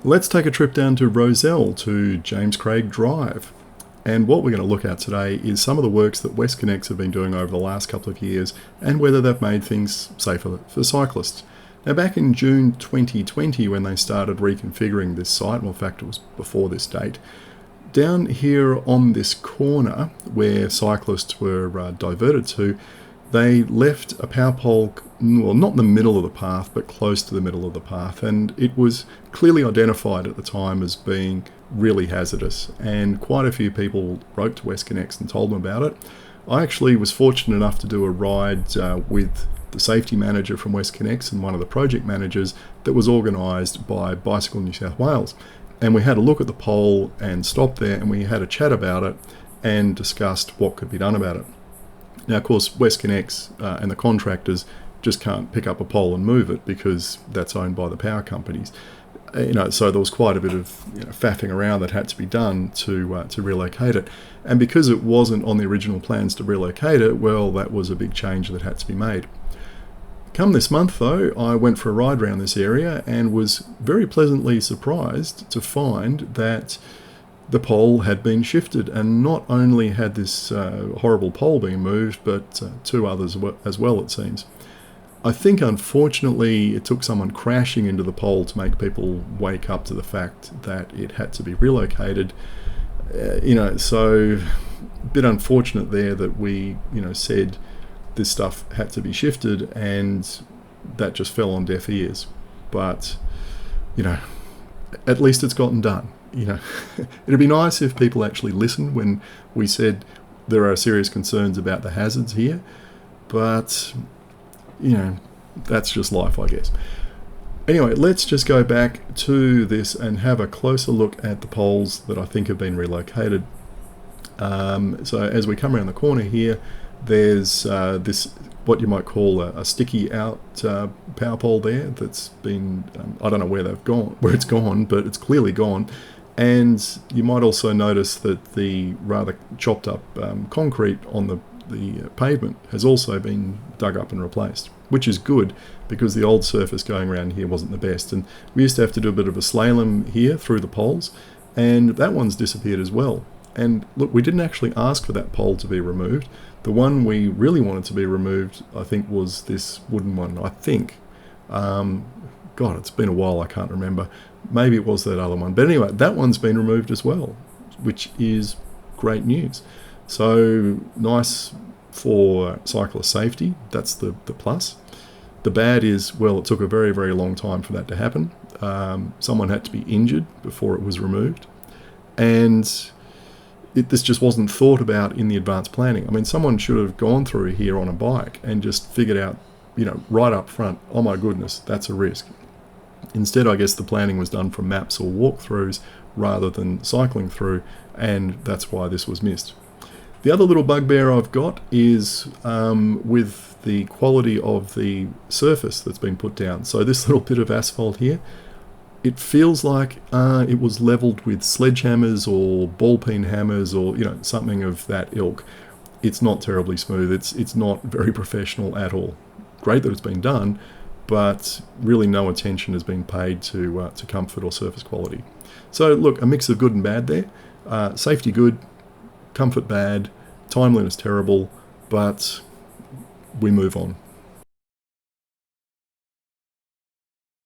Let's take a trip down to Rozelle to James Craig Drive. And what we're going to look at today is some of the works that Westconnex have been doing over the last couple of years and whether they've made things safer for cyclists. Now, back in June 2020, when they started reconfiguring this site, well, in fact, it was before this date, down here on this corner where cyclists were diverted to, they left a power pole, well, not in the middle of the path, but close to the middle of the path. And it was clearly identified at the time as being really hazardous. And quite a few people wrote to Westconnex and told them about it. I actually was fortunate enough to do a ride with the safety manager from Westconnex and one of the project managers that was organised by Bicycle New South Wales. And we had a look at the pole and stopped there and we had a chat about it and discussed what could be done about it. Now, of course, Westconnex and the contractors just can't pick up a pole and move it because that's owned by the power companies. So there was quite a bit of faffing around that had to be done to relocate it. And because it wasn't on the original plans to relocate it, well, that was a big change that had to be made. Come this month, though, I went for a ride around this area and was very pleasantly surprised to find that the pole had been shifted, and not only had this horrible pole been moved, but two others as well, it seems. I think, unfortunately, it took someone crashing into the pole to make people wake up to the fact that it had to be relocated. So a bit unfortunate there that we, said this stuff had to be shifted, and that just fell on deaf ears. But, at least it's gotten done. It'd be nice if people actually listened when we said there are serious concerns about the hazards here, but that's just life, I guess. Anyway, let's just go back to this and have a closer look at the poles that I think have been relocated. So as we come around the corner here, there's this, what you might call a sticky out power pole there that's been, I don't know where it's gone, but it's clearly gone. And you might also notice that the rather chopped up concrete on the pavement has also been dug up and replaced, which is good because the old surface going around here wasn't the best. And we used to have to do a bit of a slalom here through the poles, and that one's disappeared as well. And look, we didn't actually ask for that pole to be removed. The one we really wanted to be removed, I think, was this wooden one, I think. God, it's been a while, I can't remember. Maybe it was that other one. But anyway, that one's been removed as well, which is great news. So nice for cyclist safety. That's the plus. The bad is, well, it took a very, very long time for that to happen. Someone had to be injured before it was removed. And this just wasn't thought about in the advanced planning. I mean, someone should have gone through here on a bike and just figured out, right up front, oh my goodness, that's a risk. Instead, I guess the planning was done from maps or walkthroughs rather than cycling through, and that's why this was missed. The other little bugbear I've got is with the quality of the surface that's been put down. So this little bit of asphalt here, it feels like it was levelled with sledgehammers or ball peen hammers or something of that ilk. It's not terribly smooth. It's not very professional at all. Great that it's been done, but really no attention has been paid to comfort or surface quality. So look, a mix of good and bad there. Safety good, comfort bad, timeliness terrible, but we move on.